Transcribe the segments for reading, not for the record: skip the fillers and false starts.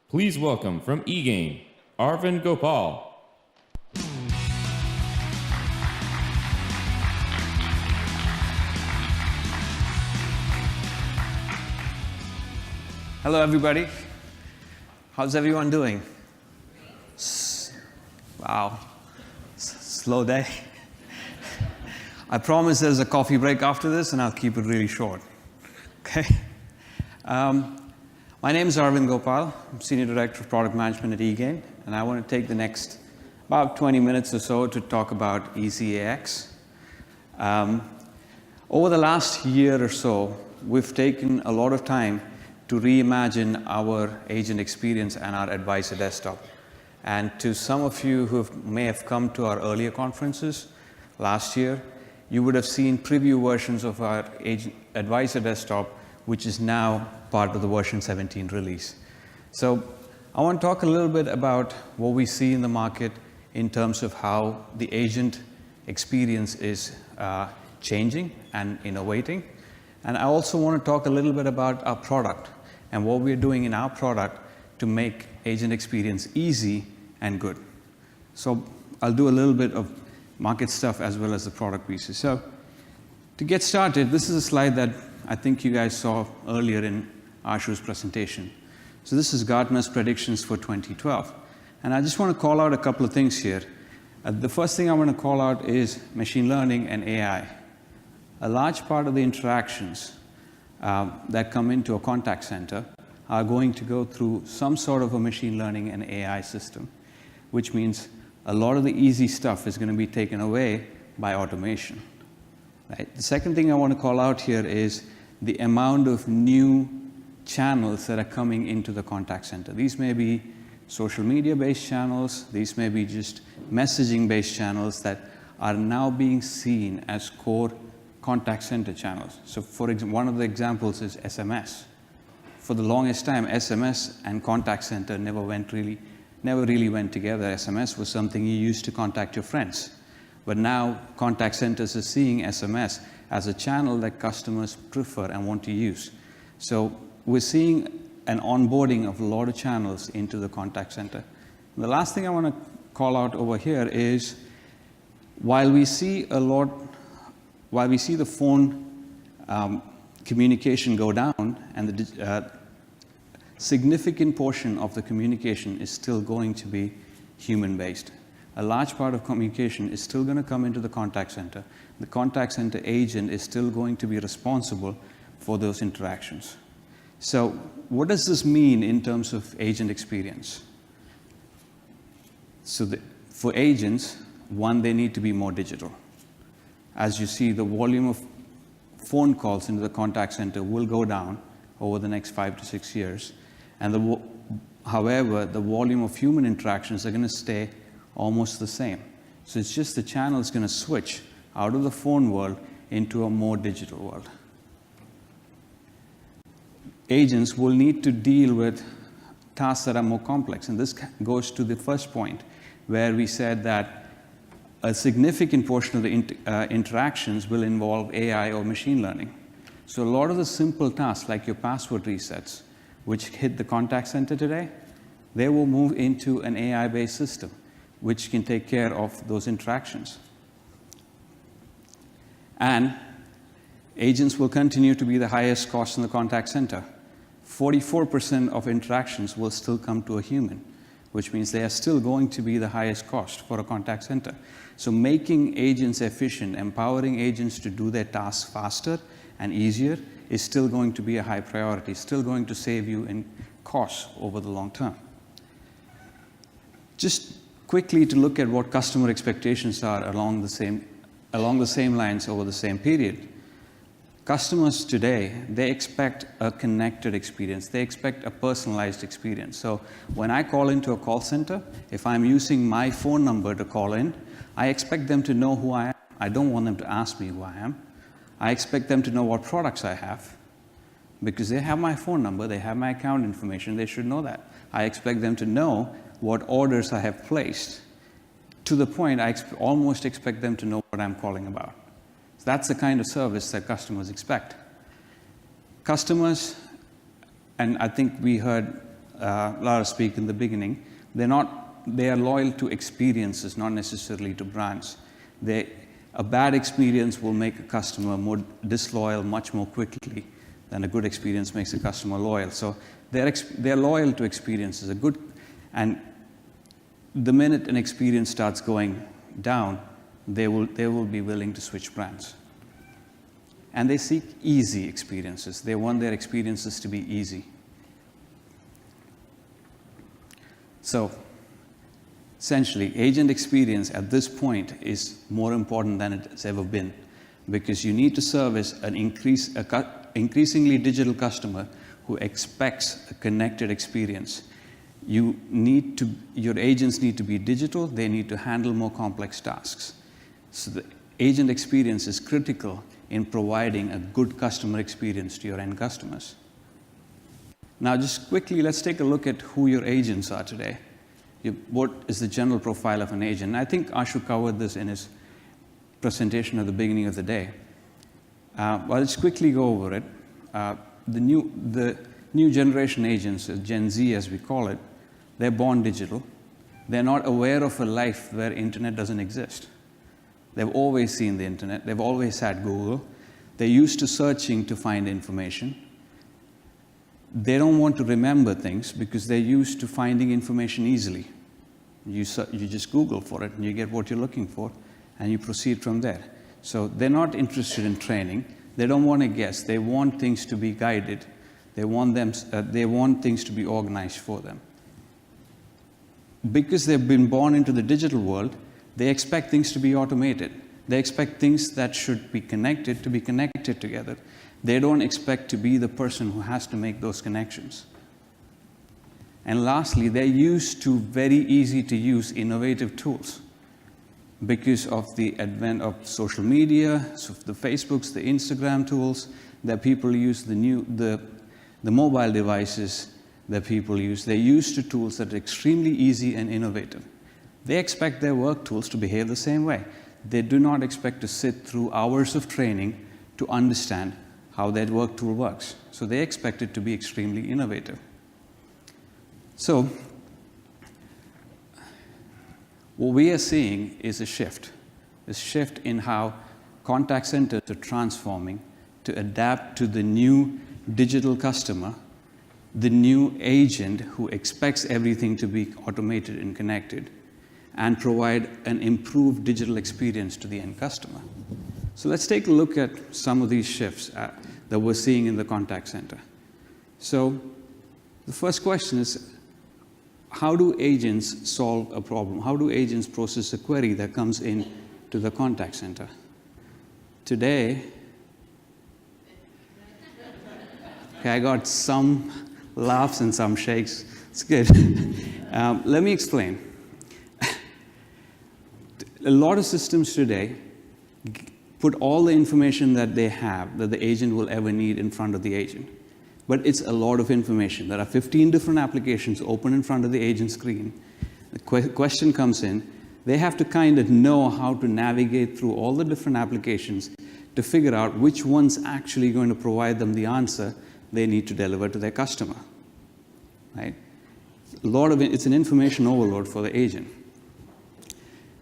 Please welcome from eGain, Arvind Gopal. Hello, everybody. How's everyone doing? Wow, slow day. I promise there's a coffee break after this, and I'll keep it really short. Okay. My name is Arvind Gopal. I'm Senior Director of Product Management at eGain, and I want to take the next about 20 minutes or so to talk about EasyAX. Over the last year or so, we've taken a lot of time to reimagine our agent experience and our advisor desktop. And to some of you who may have come to our earlier conferences last year, you would have seen preview versions of our advisor desktop, which is now part of the version 17 release. So I want to talk a little bit about what we see in the market in terms of how the agent experience is changing and innovating. And I also want to talk a little bit about our product and what we're doing in our product to make agent experience easy and good. So I'll do a little bit of market stuff as well as the product pieces. So to get started, this is a slide that I think you guys saw earlier in Ashu's presentation. So this is Gartner's predictions for 2012. And I just want to call out a couple of things here. The first thing I want to call out is machine learning and AI. A large part of the interactions that come into a contact center are going to go through some sort of a machine learning and AI system, which means a lot of the easy stuff is going to be taken away by automation. Right? The second thing I want to call out here is the amount of new channels that are coming into the contact center. These may be social media-based channels. These may be just messaging-based channels that are now being seen as core contact center channels. So for example, one of the examples is SMS. For the longest time, SMS and contact center never really went together. SMS was something you used to contact your friends. But now contact centers are seeing SMS as a channel that customers prefer and want to use. So we're seeing an onboarding of a lot of channels into the contact center. And the last thing I want to call out over here is while we see the phone communication go down and the significant portion of the communication is still going to be human-based. A large part of communication is still going to come into the contact center. The contact center agent is still going to be responsible for those interactions. So what does this mean in terms of agent experience? So for agents, one, they need to be more digital. As you see, the volume of phone calls into the contact center will go down over the next 5 to 6 years. And however, the volume of human interactions are going to stay almost the same. So it's just the channel is going to switch out of the phone world into a more digital world. Agents will need to deal with tasks that are more complex. And this goes to the first point where we said that a significant portion of the interactions will involve AI or machine learning. So a lot of the simple tasks like your password resets, which hit the contact center today, they will move into an AI-based system, which can take care of those interactions. And agents will continue to be the highest cost in the contact center. 44% of interactions will still come to a human, which means they are still going to be the highest cost for a contact center. So making agents efficient, empowering agents to do their tasks faster and easier is still going to be a high priority, still going to save you in costs over the long term. Just quickly to look at what customer expectations are along the same lines over the same period. Customers today, they expect a connected experience. They expect a personalized experience. So when I call into a call center, if I'm using my phone number to call in, I expect them to know who I am. I don't want them to ask me who I am. I expect them to know what products I have because they have my phone number, they have my account information, they should know that. I expect them to know what orders I have placed. To the point, I almost expect them to know what I'm calling about. So that's the kind of service that customers expect. Customers, and I think we heard Lara speak in the beginning, they are loyal to experiences, not necessarily to brands. A bad experience will make a customer more disloyal much more quickly than a good experience makes a customer loyal. So they're loyal to experiences. And the minute an experience starts going down, they will be willing to switch brands. And they seek easy experiences. They want their experiences to be easy. So essentially, agent experience at this point is more important than it has ever been, because you need to service an increasingly digital customer who expects a connected experience. Your agents need to be digital. They need to handle more complex tasks. So the agent experience is critical in providing a good customer experience to your end customers. Now, just quickly, let's take a look at who your agents are today. What is the general profile of an agent? And I think Ashu covered this in his presentation at the beginning of the day. I'll just quickly go over it. The new generation agents, Gen Z as we call it, they're born digital. They're not aware of a life where internet doesn't exist. They've always seen the internet. They've always had Google. They're used to searching to find information. They don't want to remember things because they're used to finding information easily. You just Google for it and you get what you're looking for and you proceed from there. So they're not interested in training. They don't want to guess. They want things to be guided. They want things to be organized for them. Because they've been born into the digital world, they expect things to be automated. They expect things that should be connected to be connected together. They don't expect to be the person who has to make those connections. And lastly, they're used to very easy to use innovative tools because of the advent of social media, so the Facebooks, the Instagram tools that people use, the mobile devices that people use. They're used to tools that are extremely easy and innovative. They expect their work tools to behave the same way. They do not expect to sit through hours of training to understand how that work tool works. So they expect it to be extremely innovative. So what we are seeing is a shift in how contact centers are transforming to adapt to the new digital customer, the new agent who expects everything to be automated and connected, and provide an improved digital experience to the end customer. So let's take a look at some of these shifts that we're seeing in the contact center. So the first question is, how do agents solve a problem? How do agents process a query that comes in to the contact center? Today, okay, I got some laughs and some shakes. It's good. Let me explain. A lot of systems today put all the information that they have, that the agent will ever need, in front of the agent. But it's a lot of information. There are 15 different applications open in front of the agent screen. The question comes in. They have to kind of know how to navigate through all the different applications to figure out which one's actually going to provide them the answer they need to deliver to their customer. Right? It's an information overload for the agent.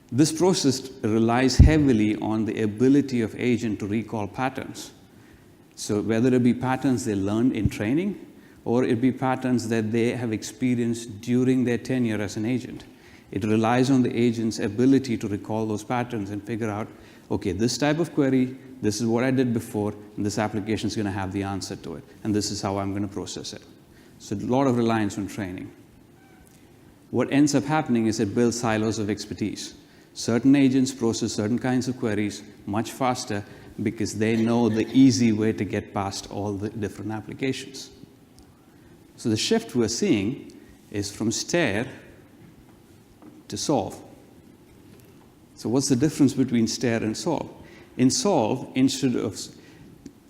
This process relies heavily on the ability of agent to recall patterns. So whether it be patterns they learned in training, or it be patterns that they have experienced during their tenure as an agent. It relies on the agent's ability to recall those patterns and figure out, okay, this type of query, this is what I did before, and this application is going to have the answer to it, and this is how I'm going to process it. So a lot of reliance on training. What ends up happening is it builds silos of expertise. Certain agents process certain kinds of queries much faster because they know the easy way to get past all the different applications. So the shift we're seeing is from stare to solve. So what's the difference between stare and solve? In solve, instead of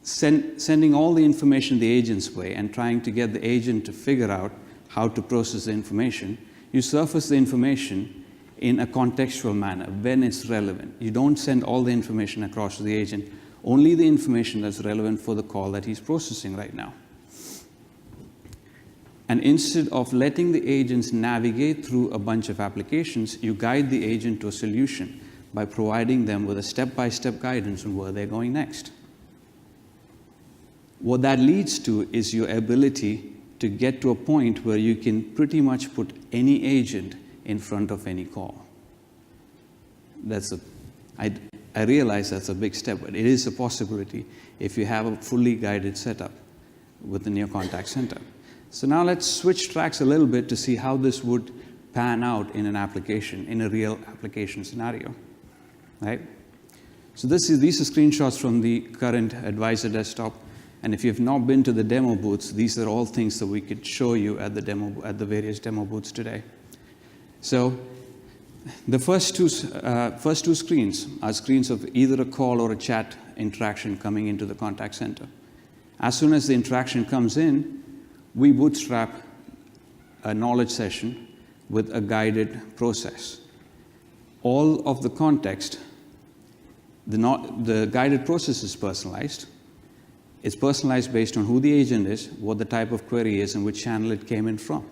sending all the information the agent's way and trying to get the agent to figure out how to process the information, you surface the information in a contextual manner when it's relevant. You don't send all the information across to the agent, only the information that's relevant for the call that he's processing right now. And instead of letting the agents navigate through a bunch of applications, you guide the agent to a solution by providing them with a step-by-step guidance on where they're going next. What that leads to is your ability to get to a point where you can pretty much put any agent in front of any call. I realize that's a big step, but it is a possibility if you have a fully guided setup within your contact center. So now let's switch tracks a little bit to see how this would pan out in an application, in a real application scenario, right? So these are screenshots from the current Advisor desktop. And if you've not been to the demo booths, these are all things that we could show you at the various demo booths today. So the first two screens are screens of either a call or a chat interaction coming into the contact center. As soon as the interaction comes in, we bootstrap a knowledge session with a guided process. All of the context, the guided process is personalized. It's personalized based on who the agent is, what the type of query is, and which channel it came in from.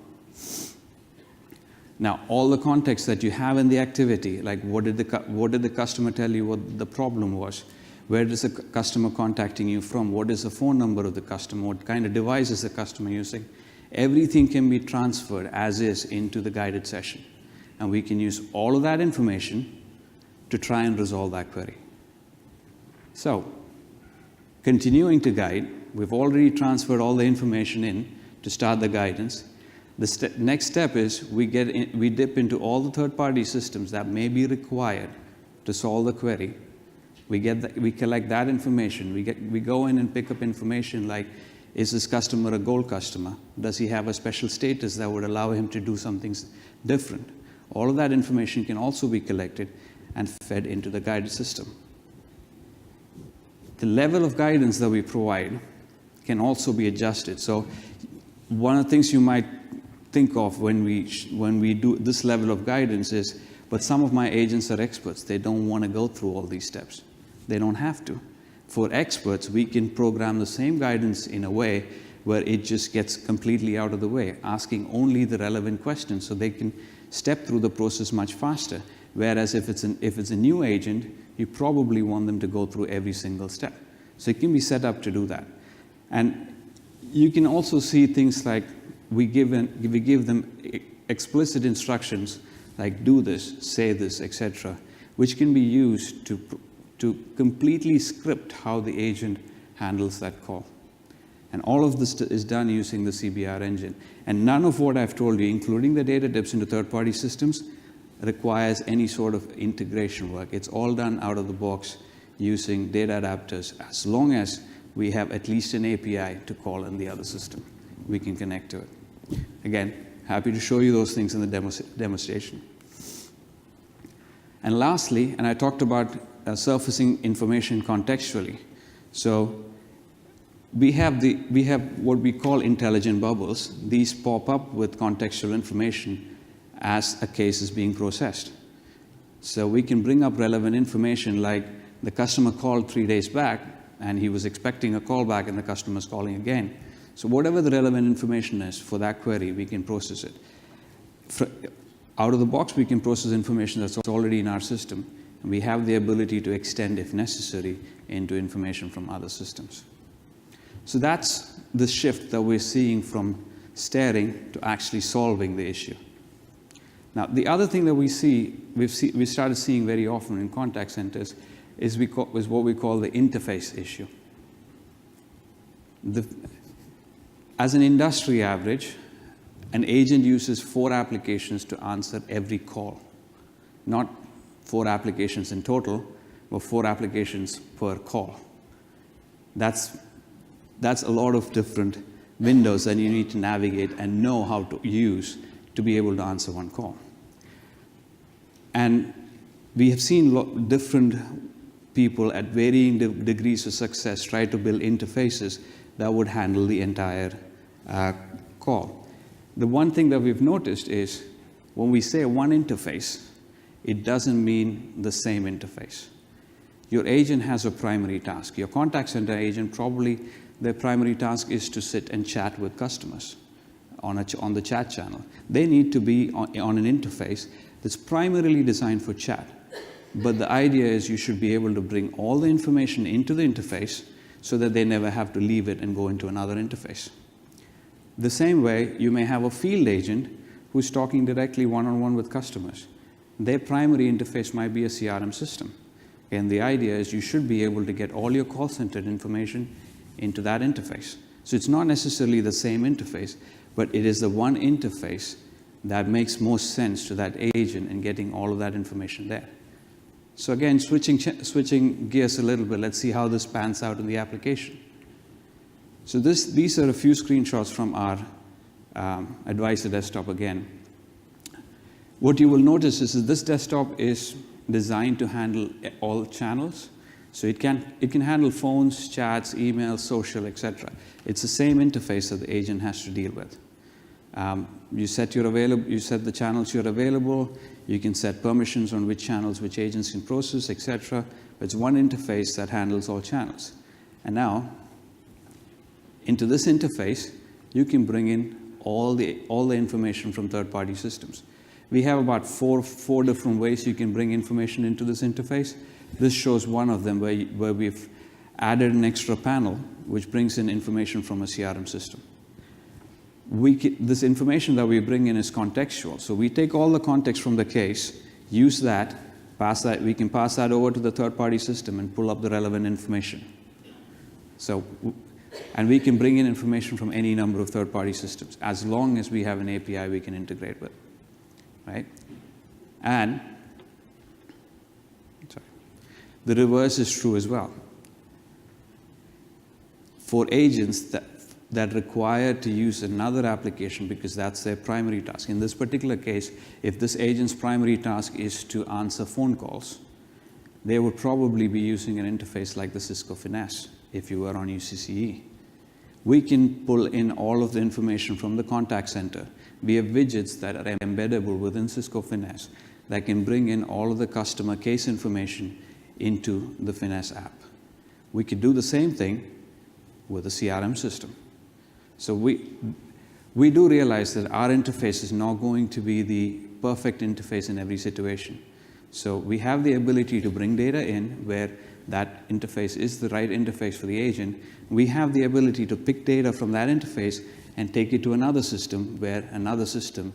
Now, all the context that you have in the activity, like what did the customer tell you what the problem was? Where is the customer contacting you from? What is the phone number of the customer? What kind of device is the customer using? Everything can be transferred as is into the guided session. And we can use all of that information to try and resolve that query. So, continuing to guide, we've already transferred all the information in to start the guidance. The next step is we dip into all the third-party systems that may be required to solve the query. We collect that information. We go in and pick up information like, is this customer a gold customer? Does he have a special status that would allow him to do something different? All of that information can also be collected and fed into the guided system. The level of guidance that we provide can also be adjusted. So one of the things you might think of when we do this level of guidance is, but some of my agents are experts. They don't want to go through all these steps. They don't have to. For experts, we can program the same guidance in a way where it just gets completely out of the way, asking only the relevant questions so they can step through the process much faster. Whereas if it's a new agent, you probably want them to go through every single step. So it can be set up to do that. And you can also see things like we give them explicit instructions like do this, say this, etc., which can be used to completely script how the agent handles that call. And all of this is done using the CBR engine. And none of what I've told you, including the data dips into third-party systems, requires any sort of integration work. It's all done out of the box using data adapters. As long as we have at least an API to call in the other system, we can connect to it. Again, happy to show you those things in the demonstration. And lastly, and I talked about surfacing information contextually. So we have what we call intelligent bubbles. These pop up with contextual information as a case is being processed. So we can bring up relevant information like the customer called 3 days back and he was expecting a call back and the customer's calling again. So whatever the relevant information is for that query, we can process it. Out of the box, we can process information that's already in our system. And we have the ability to extend, if necessary, into information from other systems. So that's the shift that we're seeing from staring to actually solving the issue. Now, the other thing that we started seeing very often in contact centers is what we call the interface issue. As an industry average, an agent uses 4 applications to answer every call. Not 4 applications in total, but 4 applications per call. That's a lot of different windows that you need to navigate and know how to use to be able to answer one call. And we have seen different people at varying degrees of success try to build interfaces that would handle the entire call. The one thing that we've noticed is when we say one interface, it doesn't mean the same interface. Your agent has a primary task. Your contact center agent, probably their primary task is to sit and chat with customers on the chat channel. They need to be on an interface that's primarily designed for chat. But the idea is you should be able to bring all the information into the interface so that they never have to leave it and go into another interface. The same way, you may have a field agent who's talking directly one-on-one with customers. Their primary interface might be a CRM system. And the idea is you should be able to get all your call center information into that interface. So it's not necessarily the same interface, but it is the one interface that makes most sense to that agent and getting all of that information there. So again, switching gears a little bit, let's see how this pans out in the application. So these are a few screenshots from our advisor desktop again. What you will notice is that this desktop is designed to handle all channels. So it can handle phones, chats, emails, social, etc. It's the same interface that the agent has to deal with. You set the channels you're available. You can set permissions on which channels, which agents can process, etc. But it's one interface that handles all channels. And now, into this interface, you can bring in all the information from third-party systems. We have about four different ways you can bring information into this interface. This shows one of them where we've added an extra panel which brings in information from a CRM system. This information that we bring in is contextual. So we take all the context from the case, use that, we can pass that over to the third-party system and pull up the relevant information. And we can bring in information from any number of third-party systems, as long as we have an API we can integrate with, right? And the reverse is true as well. For agents that require to use another application because that's their primary task. In this particular case, if this agent's primary task is to answer phone calls, they would probably be using an interface like the Cisco Finesse if you were on UCCE. We can pull in all of the information from the contact center. We have widgets that are embeddable within Cisco Finesse that can bring in all of the customer case information into the Finesse app. We could do the same thing with a CRM system. So we do realize that our interface is not going to be the perfect interface in every situation. So we have the ability to bring data in where that interface is the right interface for the agent. We have the ability to pick data from that interface and take it to another system where another system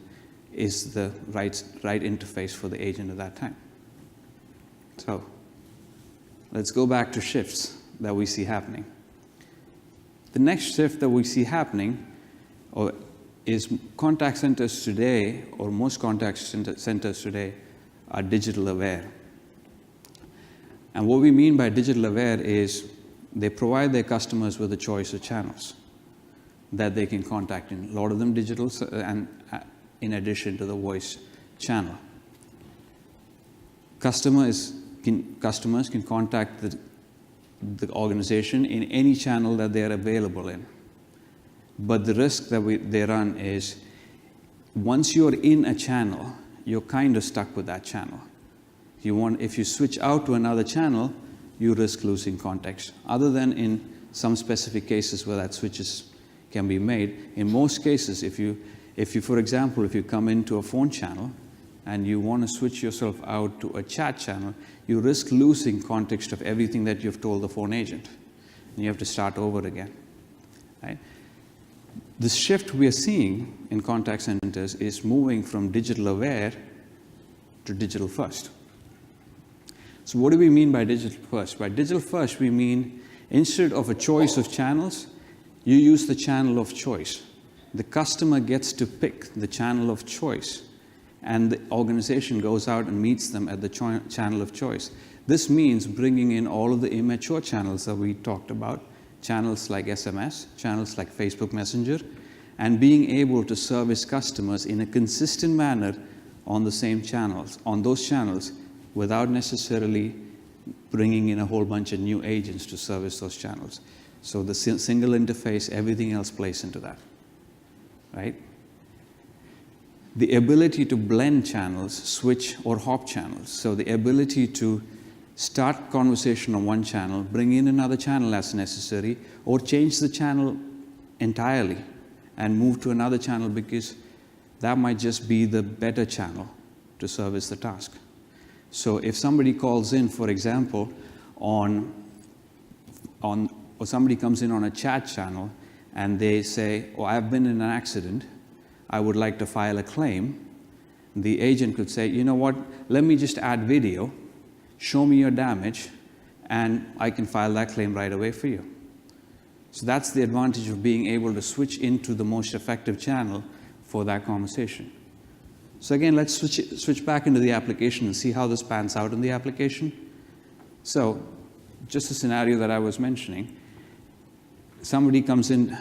is the right interface for the agent at that time. So let's go back to shifts that we see happening. The next shift that we see happening is contact centers today, or most contact centers today, are digital aware. And what we mean by digital aware is they provide their customers with a choice of channels that they can contact in. A lot of them digital, and in addition to the voice channel. Customers can contact the organization in any channel that they are available in. But the risk that they run is once you're in a channel, you're kind of stuck with that channel. If you switch out to another channel, you risk losing context. Other than in some specific cases where that switches can be made, in most cases, if you, for example, if you come into a phone channel and you want to switch yourself out to a chat channel, you risk losing context of everything that you've told the phone agent. And you have to start over again. Right? The shift we are seeing in contact centers is moving from digital aware to digital first. So what do we mean by digital first? By digital first, we mean instead of a choice of channels, you use the channel of choice. The customer gets to pick the channel of choice, and the organization goes out and meets them at the channel of choice. This means bringing in all of the immature channels that we talked about, channels like SMS, channels like Facebook Messenger, and being able to service customers in a consistent manner on the same channels, on those channels, without necessarily bringing in a whole bunch of new agents to service those channels. So the single interface, everything else plays into that, right? The ability to blend channels, switch or hop channels. So the ability to start conversation on one channel, bring in another channel as necessary, or change the channel entirely and move to another channel because that might just be the better channel to service the task. So if somebody calls in, for example, or somebody comes in on a chat channel and they say, oh, I've been in an accident, I would like to file a claim, the agent could say, you know what, let me just add video, show me your damage, and I can file that claim right away for you. So that's the advantage of being able to switch into the most effective channel for that conversation. So again, let's switch back into the application and see how this pans out in the application. So just a scenario that I was mentioning, somebody comes in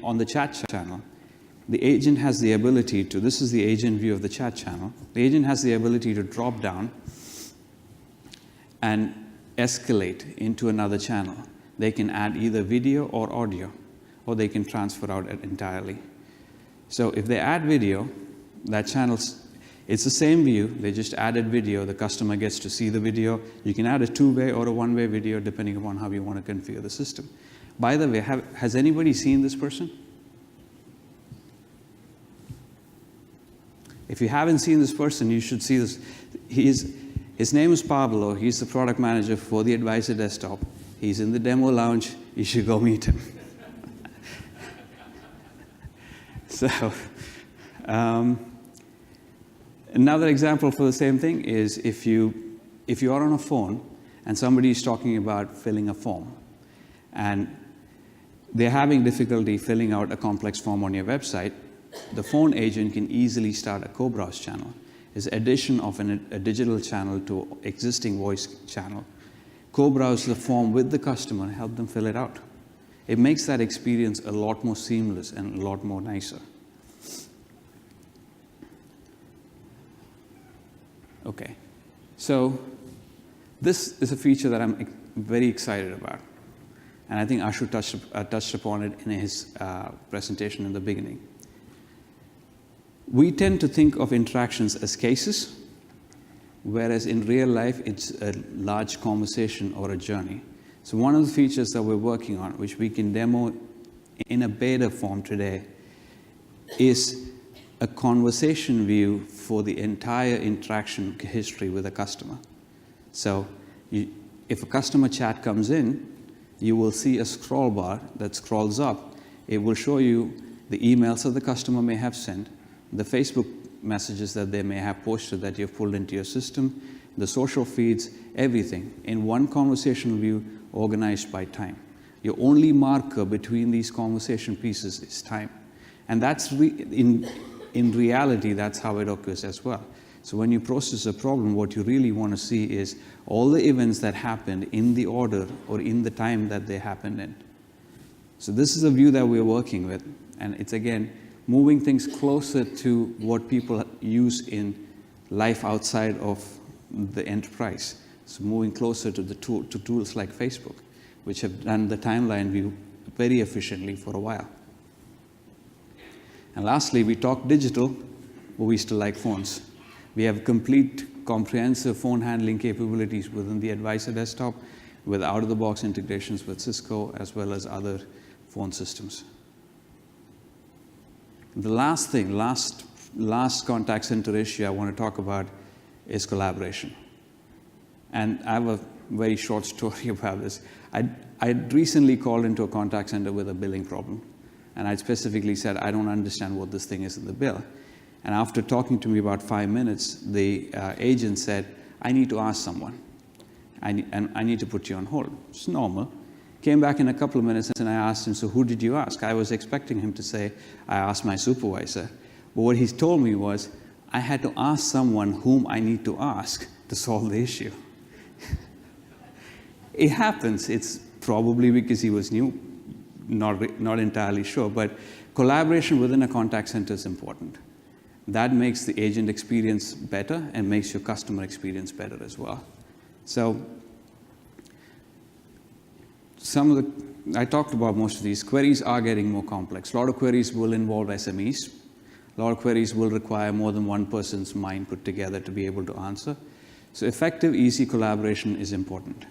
on the chat channel. The agent has the ability to, this is the agent view of the chat channel, the agent has the ability to drop down and escalate into another channel. They can add either video or audio, or they can transfer out it entirely. So if they add video, that channel's, it's the same view, they just added video, the customer gets to see the video. You can add a two-way or a one-way video depending upon how you want to configure the system. By the way, has anybody seen this person? If you haven't seen this person, you should see this. His name is Pablo. He's the product manager for the Advisor Desktop. He's in the demo lounge. You should go meet him. So, another example for the same thing is if you are on a phone and somebody is talking about filling a form, and they're having difficulty filling out a complex form on your website, the phone agent can easily start a co-browse channel. It's addition of a digital channel to existing voice channel. Co-browse the form with the customer and help them fill it out. It makes that experience a lot more seamless and a lot more nicer. Okay, so this is a feature that I'm very excited about. And I think Ashu touched upon it in his presentation in the beginning. We tend to think of interactions as cases, whereas in real life, it's a large conversation or a journey. So one of the features that we're working on, which we can demo in a beta form today, is a conversation view for the entire interaction history with a customer. So if a customer chat comes in, you will see a scroll bar that scrolls up. It will show you the emails that the customer may have sent, the Facebook messages that they may have posted that you've pulled into your system, the social feeds, everything in one conversational view organized by time. Your only marker between these conversation pieces is time. And that's in reality, that's how it occurs as well. So when you process a problem, what you really want to see is all the events that happened in the order or in the time that they happened in. So this is a view that we're working with. And it's, again, moving things closer to what people use in life outside of the enterprise. So moving closer to to tools like Facebook, which have done the timeline view very efficiently for a while. And lastly, we talk digital, but we still like phones. We have complete, comprehensive phone handling capabilities within the Advisor Desktop with out-of-the-box integrations with Cisco as well as other phone systems. The last thing, last contact center issue I want to talk about is collaboration. And I have a very short story about this. I'd recently called into a contact center with a billing problem. And I specifically said, I don't understand what this thing is in the bill. And after talking to me about 5 minutes, the agent said, I need to ask someone. And I need to put you on hold. It's normal. Came back in a couple of minutes and I asked him, so who did you ask? I was expecting him to say, I asked my supervisor. But what he told me was, I had to ask someone whom I need to ask to solve the issue. It happens. It's probably because he was new, not entirely sure. But collaboration within a contact center is important. That makes the agent experience better and makes your customer experience better as well. So I talked about most of these. Queries are getting more complex. A lot of queries will involve SMEs. A lot of queries will require more than one person's mind put together to be able to answer. So effective, easy collaboration is important.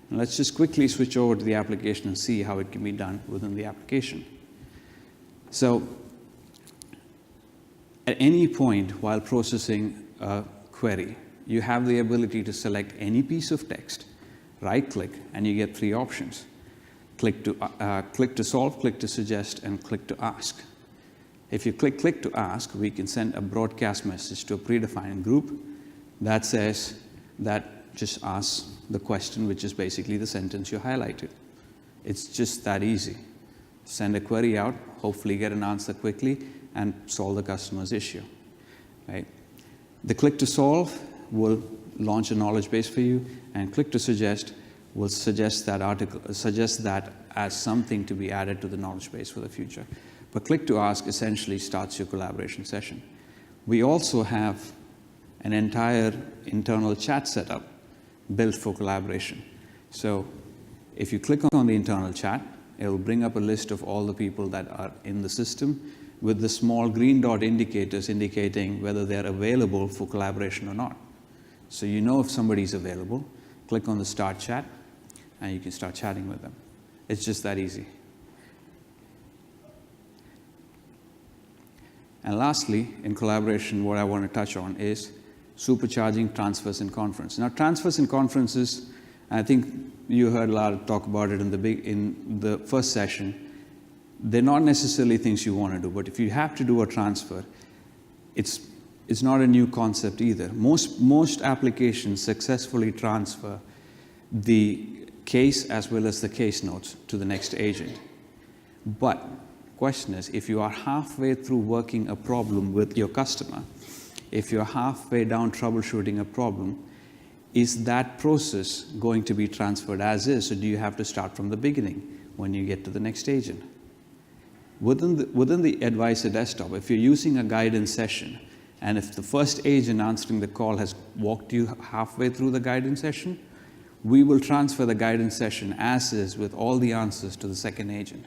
And let's just quickly switch over to the application and see how it can be done within the application. So at any point while processing a query, you have the ability to select any piece of text, right-click, and you get 3 options. Click to solve, click to suggest, and click to ask. If you click to ask, we can send a broadcast message to a predefined group that says that just ask the question, which is basically the sentence you highlighted. It's just that easy. Send a query out, hopefully get an answer quickly, and solve the customer's issue. Right? The click to solve will launch a knowledge base for you, and click to suggest will suggest that as something to be added to the knowledge base for the future. But click to ask essentially starts your collaboration session. We also have an entire internal chat setup built for collaboration. So if you click on the internal chat, it will bring up a list of all the people that are in the system with the small green dot indicators indicating whether they're available for collaboration or not. So you know if somebody's available, click on the start chat, and you can start chatting with them. It's just that easy. And lastly, in collaboration, what I want to touch on is supercharging transfers and conference. Now, transfers and conferences, I think you heard a lot of talk about it in the first session. They're not necessarily things you want to do, but if you have to do a transfer, it's not a new concept either. Most applications successfully transfer the case as well as the case notes to the next agent. But question is, if you are halfway through working a problem with your customer, if you're halfway down troubleshooting a problem, is that process going to be transferred as is, or do you have to start from the beginning when you get to the next agent? Within the advisor desktop, if you're using a guidance session, and if the first agent answering the call has walked you halfway through the guidance session, we will transfer the guidance session as is with all the answers to the second agent.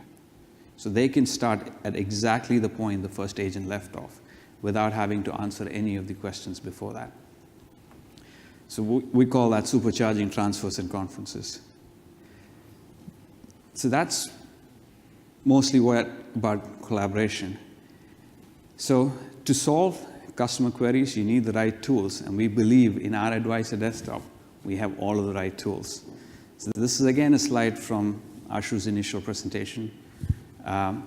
So they can start at exactly the point the first agent left off without having to answer any of the questions before that. So we call that supercharging transfers and conferences. So that's mostly about collaboration. So to solve customer queries, you need the right tools, and we believe in our advisor desktop, we have all of the right tools. So this is again a slide from Ashu's initial presentation. Our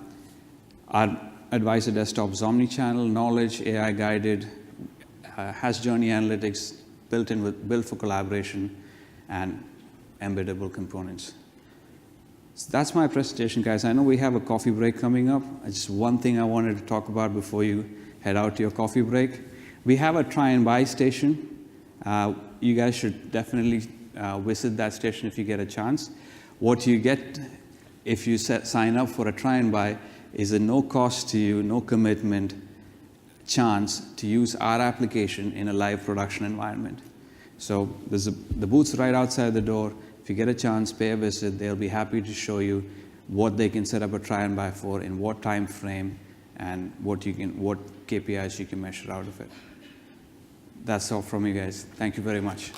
advisor desktop is omni-channel, knowledge, AI guided, has journey analytics built for collaboration, and embeddable components. So that's my presentation, guys. I know we have a coffee break coming up. Just one thing I wanted to talk about before you head out to your coffee break. We have a try and buy station. You guys should definitely visit that station if you get a chance. What you get if you sign up for a try and buy is a no cost to you, no commitment chance to use our application in a live production environment. So there's the booth's right outside the door. If you get a chance, pay a visit. They'll be happy to show you what they can set up a try and buy for, in what time frame, and what KPIs you can measure out of it. That's all from you guys. Thank you very much.